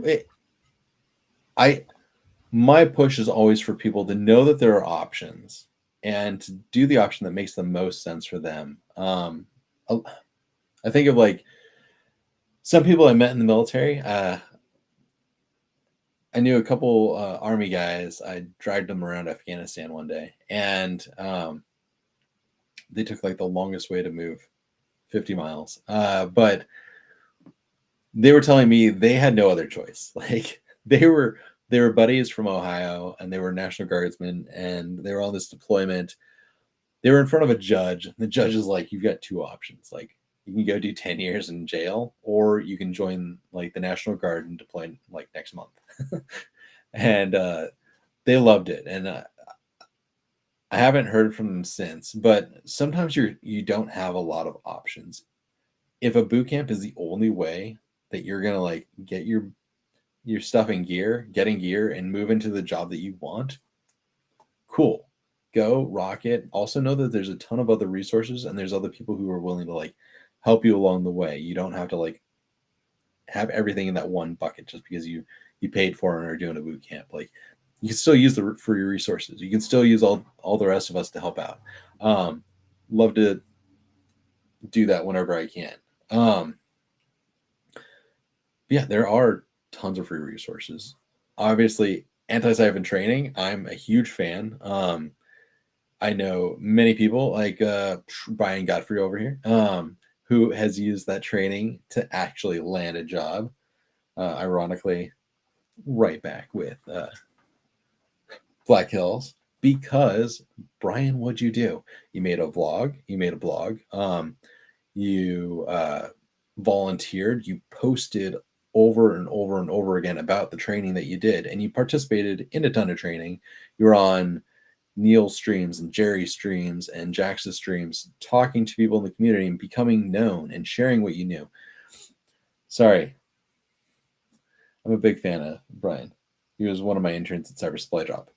my push is always for people to know that there are options and to do the option that makes the most sense for them. I think of some people I met in the military. I knew a couple Army guys. I dragged them around Afghanistan one day, and they took the longest way to move, 50 miles. But they were telling me they had no other choice. They were buddies from Ohio, and they were National Guardsmen, and they were on this deployment. they were in front of a judge. And the judge is like, you've got two options. Like, you can go do 10 years in jail, or you can join like the National Guard and deploy like next month. And they loved it. And I haven't heard from them since, but sometimes you don't have a lot of options. If a boot camp is the only way that you're gonna like get your stuff in gear, getting gear, and move into the job that you want, cool. Go rock it. Also know that there's a ton of other resources and there's other people who are willing to like help you along the way. You don't have to like have everything in that one bucket just because you paid for it and are doing a boot camp. Like, you can still use the for your resources. You can still use all the rest of us to help out. Love to do that whenever I can. Yeah, there are tons of free resources. Obviously, Antisyphon Training, I'm a huge fan. I know many people like Brian Godfrey over here, who has used that training to actually land a job. Ironically, right back with Black Hills, because Brian, what'd you do? You made a vlog, you made a blog, you volunteered, you posted over and over and over again about the training that you did, and you participated in a ton of training. You were on Neil's streams and Jerry's streams and Jax's streams, talking to people in the community and becoming known and sharing what you knew. Sorry, I'm a big fan of Brian. He was one of my interns at Cyber Supply Drop.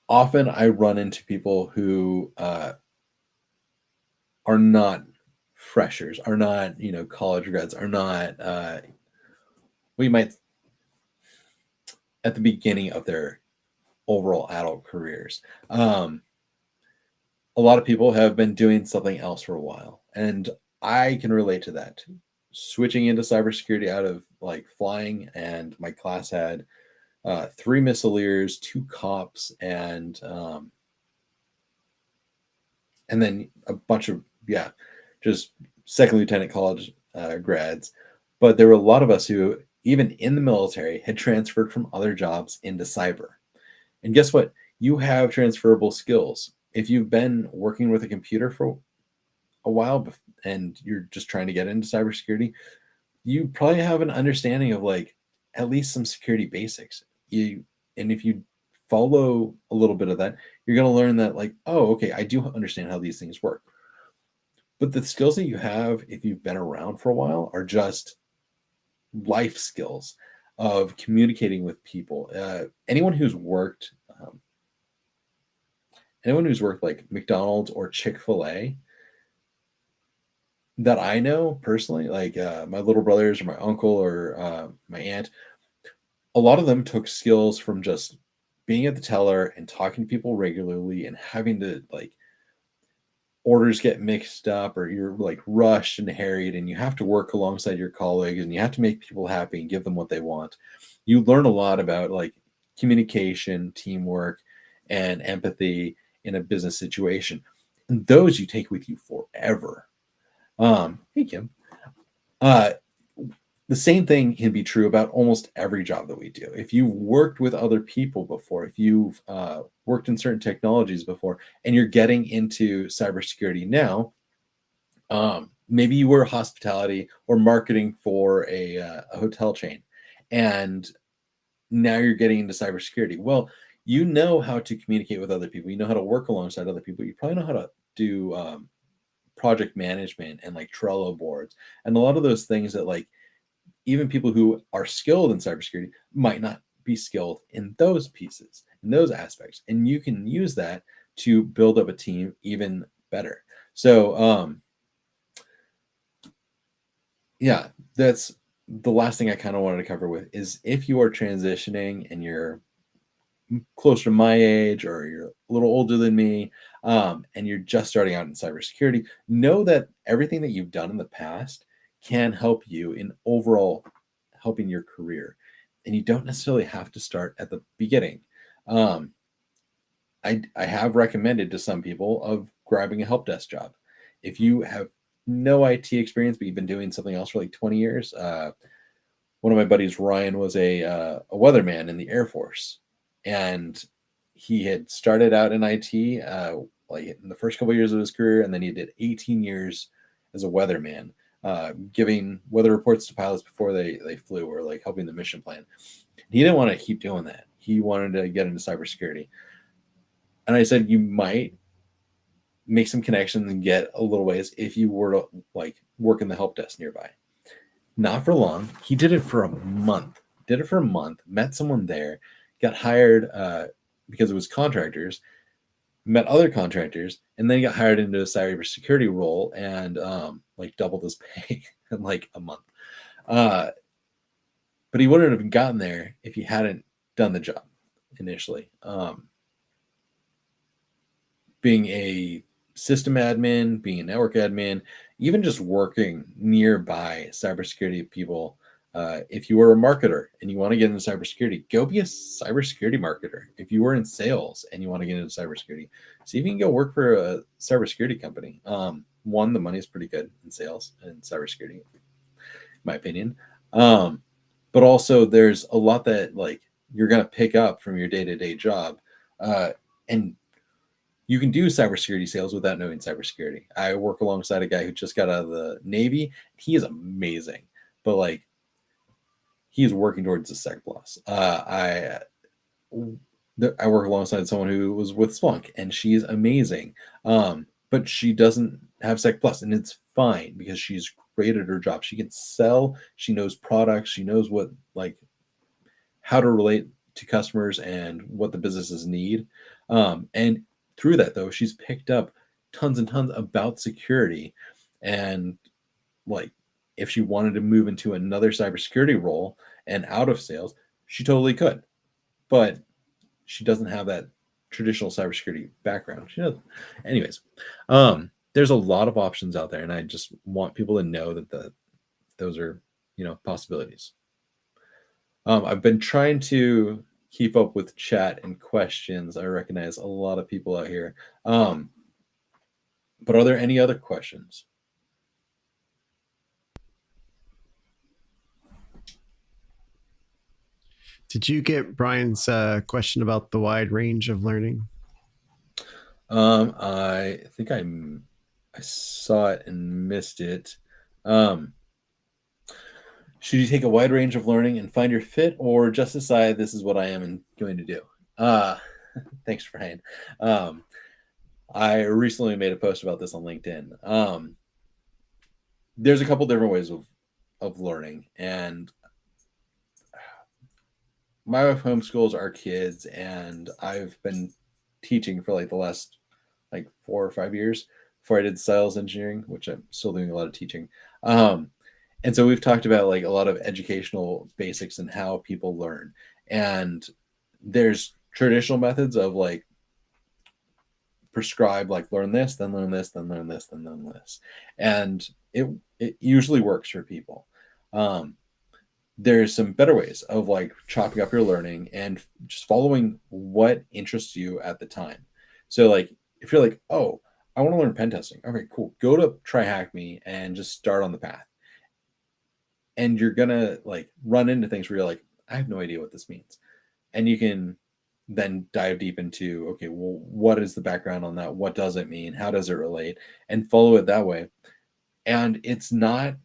Often I run into people who are not freshers, are not, college grads, are not, we might, at the beginning of their overall adult careers. A lot of people have been doing something else for a while, and I can relate to that. Switching into cybersecurity out of like flying, and my class had 3 missileers, 2 cops, and then a bunch of just second lieutenant college grads. But there were a lot of us who, even in the military, had transferred from other jobs into cyber. And guess what? You have transferable skills. If you've been working with a computer for a while and you're just trying to get into cybersecurity, you probably have an understanding of like at least some security basics. And if you follow a little bit of that, you're going to learn that like, oh, okay, I do understand how these things work. But the skills that you have, if you've been around for a while, are just life skills of communicating with people. Anyone who's worked like McDonald's or Chick-fil-A that I know personally, like my little brothers or my uncle or my aunt, a lot of them took skills from just being at the teller and talking to people regularly and having to like orders get mixed up, or you're like rushed and harried and you have to work alongside your colleagues and you have to make people happy and give them what they want. You learn a lot about like communication, teamwork, and empathy in a business situation. And those you take with you forever. Hey, Kim. The same thing can be true about almost every job that we do. If you've worked with other people before, if you've worked in certain technologies before, and you're getting into cybersecurity now, maybe you were hospitality or marketing for a hotel chain, and now you're getting into cybersecurity. Well, you know how to communicate with other people. You know how to work alongside other people. You probably know how to do project management and like Trello boards and a lot of those things that like even people who are skilled in cybersecurity might not be skilled in those pieces, in those aspects. And you can use that to build up a team even better. So, yeah, that's the last thing I kind of wanted to cover with is if you are transitioning and you're closer to my age or you're a little older than me, and you're just starting out in cybersecurity, know that everything that you've done in the past can help you in overall helping your career. And you don't necessarily have to start at the beginning. I have recommended to some people of grabbing a help desk job. If you have no IT experience, but you've been doing something else for like 20 years. One of my buddies, Ryan, was a weatherman in the Air Force. and he had started out in IT like in the first couple of years of his career, and then he did 18 years as a weatherman, giving weather reports to pilots before they flew, or like helping the mission plan. He didn't want to keep doing that. He wanted to get into cybersecurity. And I said, you might make some connections and get a little ways if you were to like work in the help desk nearby. Not for long. He did it for a month. Met someone there, got hired because it was contractors, met other contractors, and then he got hired into a cybersecurity role and like doubled his pay in like a month. But he wouldn't have gotten there if he hadn't done the job initially. Being a system admin, being a network admin, even just working nearby cybersecurity people. If you were a marketer and you want to get into cybersecurity, go be a cybersecurity marketer. If you were in sales and you want to get into cybersecurity, see if you can go work for a cybersecurity company. One, the money is pretty good in sales and cybersecurity, in my opinion. But also there's a lot that like you're going to pick up from your day-to-day job. And you can do cybersecurity sales without knowing cybersecurity. I work alongside a guy who just got out of the Navy. He is amazing, but like he is working towards a Sec Plus. I work alongside someone who was with Splunk, and she's amazing, but she doesn't have Sec Plus, and it's fine because she's great at her job. She can sell. She knows products. She knows what like how to relate to customers and what the businesses need. And through that, though, she's picked up tons and tons about security. And like, if she wanted to move into another cybersecurity role and out of sales, she totally could. But she doesn't have that traditional cybersecurity background. She doesn't. Anyways, there's a lot of options out there, and I just want people to know that those are, possibilities. I've been trying to keep up with chat and questions. I recognize a lot of people out here. But are there any other questions? Did you get Brian's question about the wide range of learning? I think I saw it and missed it. Should you take a wide range of learning and find your fit, or just decide this is what I am going to do? Thanks, Brian. I recently made a post about this on LinkedIn. There's a couple different ways of learning, and my wife homeschools our kids, and I've been teaching for like the last like 4 or 5 years before I did sales engineering, which I'm still doing a lot of teaching. And so we've talked about like a lot of educational basics and how people learn. And there's traditional methods of like prescribe, like learn this, then learn this, then learn this, then learn this. And it usually works for people. There's some better ways of like chopping up your learning and just following what interests you at the time. So like, if you're like, oh, I want to learn pen testing. Okay, cool. Go to Try Hack Me and just start on the path. And you're going to like run into things where you're like, I have no idea what this means. And you can then dive deep into, okay, well, what is the background on that? What does it mean? How does it relate? And follow it that way. And it's not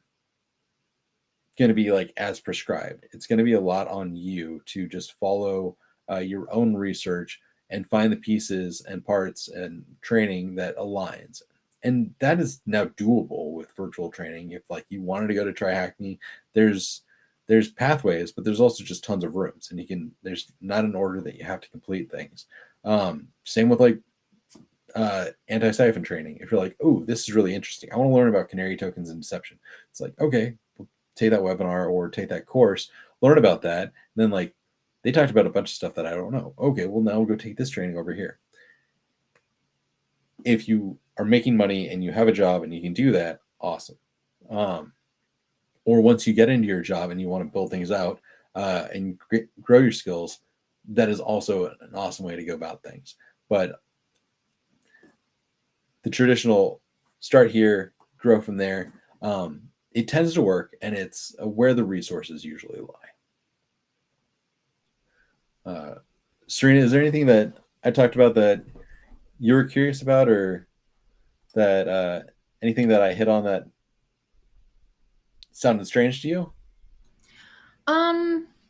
going to be like as prescribed. It's going to be a lot on you to just follow your own research and find the pieces and parts and training that aligns. And that is now doable with virtual training. If like you wanted to go to Try Hack Me, there's pathways, but there's also just tons of rooms, and there's not an order that you have to complete things. Same with like Antisyphon Training. If you're like, oh, this is really interesting, I want to learn about canary tokens and deception. It's like, okay, well, take that webinar or take that course, learn about that. And then like they talked about a bunch of stuff that I don't know. Okay, well now we'll go take this training over here. If you are making money and you have a job and you can do that, awesome. Or once you get into your job and you want to build things out and grow your skills, that is also an awesome way to go about things. But the traditional start here, grow from there, it tends to work, and it's where the resources usually lie. Serena, is there anything that I talked about that you were curious about, or that anything that I hit on that sounded strange to you?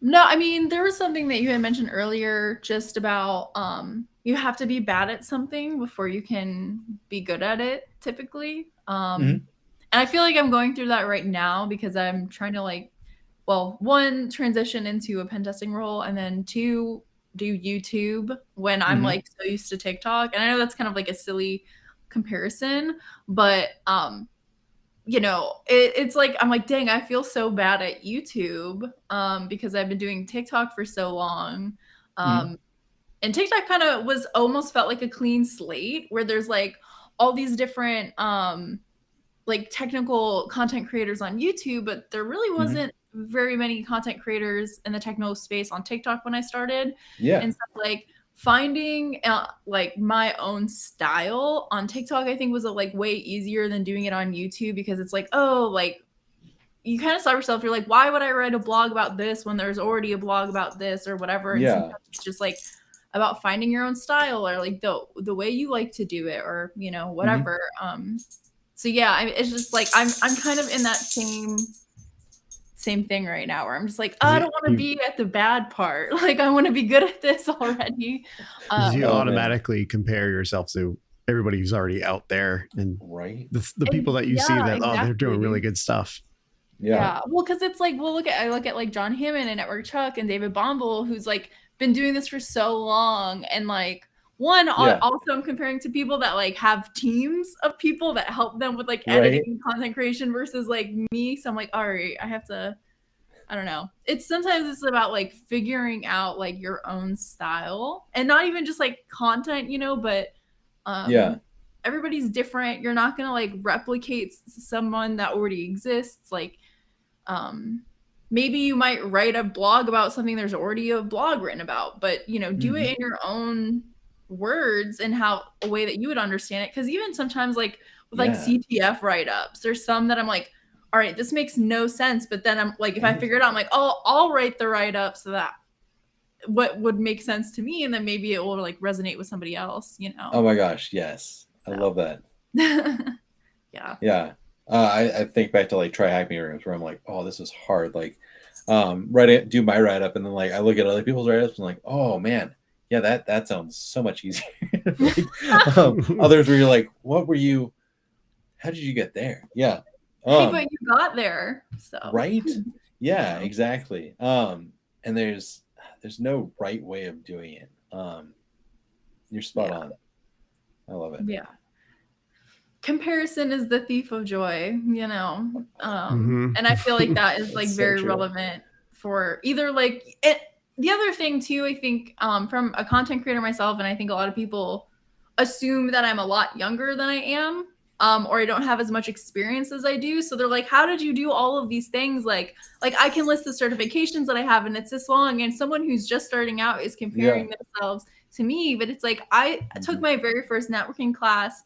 No, I mean, there was something that you had mentioned earlier just about you have to be bad at something before you can be good at it typically. And I feel like I'm going through that right now because I'm trying to like, well, one, transition into a pen testing role, and then two, do YouTube when I'm like so used to TikTok. And I know that's kind of like a silly comparison, but you know, it's like I'm like, dang, I feel so bad at YouTube because I've been doing TikTok for so long. And TikTok kind of was almost felt like a clean slate where there's like all these different like technical content creators on YouTube, but there really wasn't very many content creators in the techno space on TikTok when I started. Yeah. And stuff like finding like my own style on TikTok, I think was like way easier than doing it on YouTube because it's like, oh, like you kind of stop yourself. You're like, why would I write a blog about this when there's already a blog about this or whatever? And sometimes it's just like about finding your own style or like the way you like to do it or, you know, whatever. So yeah, it's just like I'm kind of in that same thing right now where I'm just like, oh, I don't want to be at the bad part. Like I want to be good at this already. You automatically compare yourself to everybody who's already out there and the people that you see that exactly. Oh, they're doing really good stuff. Yeah. Well, because it's like, well, I look at like John Hammond and Network Chuck and David Bombal, who's like been doing this for so long, and like also I'm comparing to people that like have teams of people that help them with like editing and content creation versus like me. So I'm like, all right, I have to, I don't know. Sometimes it's about like figuring out like your own style and not even just like content, you know, but everybody's different. You're not gonna like replicate someone that already exists. Like maybe you might write a blog about something there's already a blog written about, but you know, do it in your own words and how a way that you would understand it. Because even sometimes like with like CPF write-ups, there's some that I'm like, all right, this makes no sense, but then I'm like, if I figure it out, I'm like, oh, I'll write the write-up so that what would make sense to me, and then maybe it will like resonate with somebody else, you know. Oh my gosh, yes. I love that. Yeah. I think back to like try hack me rooms where I'm like, oh, this is hard. Like do my write-up, and then like I look at other people's write-ups and like, oh man, yeah, that sounds so much easier. Like, others where you're like, how did you get there? Yeah. Hey, but you got there. So right? Yeah, exactly. And there's no right way of doing it. You're spot on. I love it. Yeah. Comparison is the thief of joy, you know. And I feel like that is like very relevant for either like it. The other thing too, I think from a content creator myself, and I think a lot of people assume that I'm a lot younger than I am, or I don't have as much experience as I do. So they're like, how did you do all of these things? Like I can list the certifications that I have and it's this long. And someone who's just starting out is comparing themselves to me. But it's like, I took my very first networking class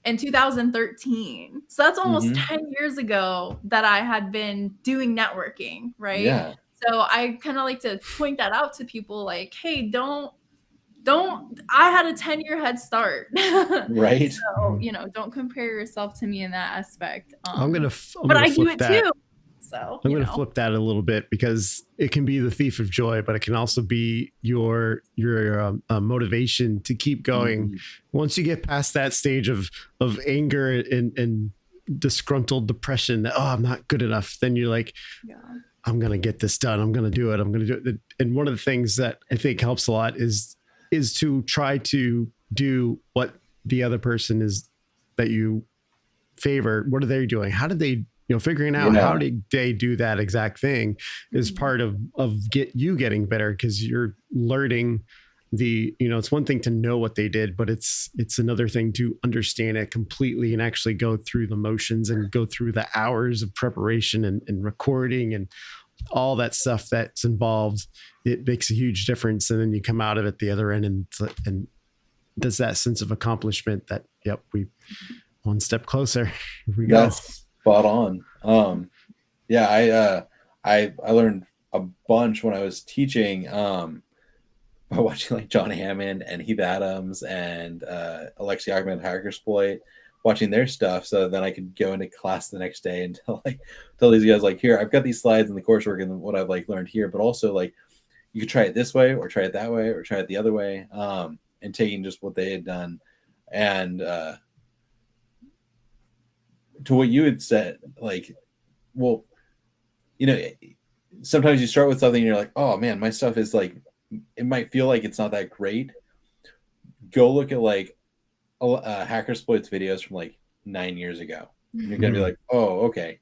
in 2013. So that's almost 10 years ago that I had been doing networking, right? Yeah. So I kind of like to point that out to people like, hey, don't I had a 10-year head start. Right. So, you know, don't compare yourself to me in that aspect. But I do it too. So I'm going to flip that a little bit because it can be the thief of joy, but it can also be your motivation to keep going. Once you get past that stage of anger and disgruntled depression that, oh, I'm not good enough. Then you're like, I'm going to get this done. I'm going to do it. I'm going to do it. And one of the things that I think helps a lot is to try to do what the other person is that you favor. What are they doing? How did they, figuring out how did they do that exact thing is part of getting better, because you're learning it's one thing to know what they did, but it's another thing to understand it completely and actually go through the motions and go through the hours of preparation and recording and all that stuff that's involved. It makes a huge difference. And then you come out of it the other end and there's that sense of accomplishment that, we one step closer. We go. That's spot on. I learned a bunch when I was teaching, by watching like John Hammond and Heath Adams and Alexi Ogman Hackersploit, watching their stuff, so then I could go into class the next day and tell these guys like, here, I've got these slides in the coursework and what I've like learned here, but also like you could try it this way or try it that way or try it the other way, and taking just what they had done. And to what you had said, like, well, you know, sometimes you start with something and you're like, oh man, my stuff is like, it might feel like it's not that great. Go look at like Hackersploit's videos from like 9 years ago. You're gonna be like, oh, okay.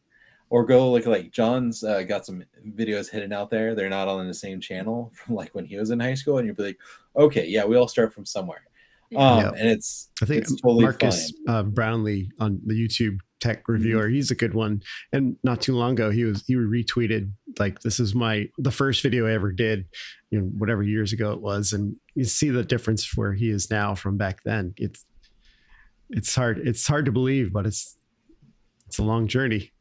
Or go look at like John's got some videos hidden out there. They're not all in the same channel from like when he was in high school, and you'll be like, okay, yeah, we all start from somewhere. And I think it's totally Marcus Brownlee on the YouTube tech reviewer, he's a good one. And not too long ago, he retweeted like, this is the first video I ever did, whatever years ago it was, and you see the difference where he is now from back then. It's hard to believe, but it's a long journey.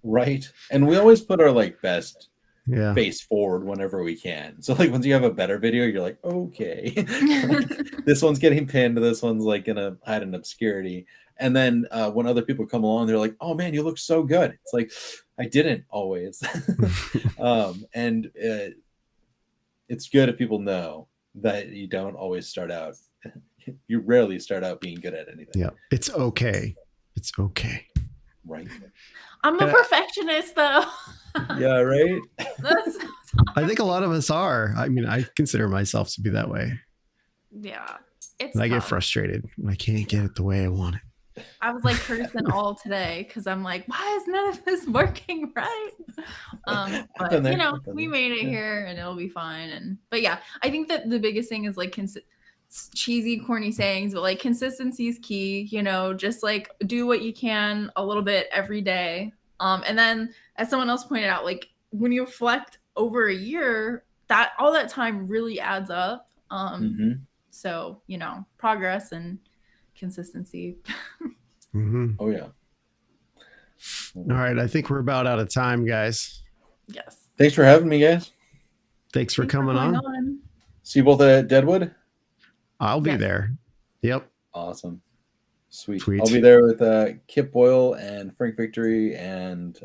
Right. And we always put our like best yeah. face forward whenever we can. So like once you have a better video, you're like, okay, like, this one's getting pinned, this one's like gonna hide in obscurity. And then when other people come along, they're like, oh man, you look so good. It's like, I didn't always. And it's good if people know that you don't always start out. You rarely start out being good at anything. Yeah, it's okay. It's okay. Right. I'm a perfectionist, though. Yeah, right. I think a lot of us are. I mean, I consider myself to be that way. Yeah, I get frustrated when I can't get it the way I want it. I was like cursing all today because I'm like, why is none of this working right? But we made it here and it'll be fine. But yeah, I think that the biggest thing is like cheesy, corny sayings, but like consistency is key. Just like do what you can a little bit every day. And then as someone else pointed out, like when you reflect over a year, that all that time really adds up. So progress and consistency. Oh yeah. All right, I think we're about out of time, guys. Yes. Thanks for having me, guys. Thanks for coming on. See you both at Deadwood. I'll be there. Yep. Awesome. Sweet. I'll be there with Kip Boyle and Frank Victory and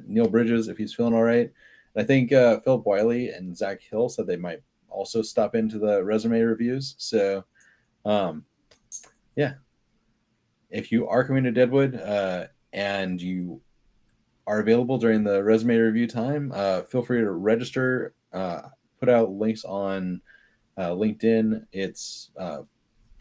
Neil Bridges if he's feeling all right. And I think Philip Wiley and Zach Hill said they might also stop into the resume reviews. So, yeah. If you are coming to Deadwood and you are available during the resume review time, feel free to register. Put out links on LinkedIn. It's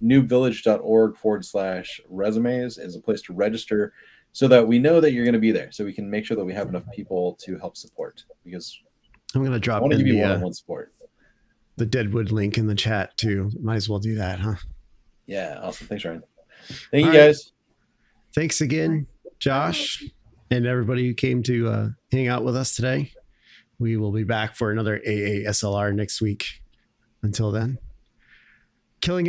newvillage.org/resumes is a place to register so that we know that you're going to be there, so we can make sure that we have enough people to help support, because I'm going to drop in the one-on-one support. The Deadwood link in the chat too. Might as well do that, huh? Yeah. Awesome. Thanks, Ryan. Thank you, guys. Thanks again, Josh, and everybody who came to hang out with us today. We will be back for another AASLR next week. Until then, killing it.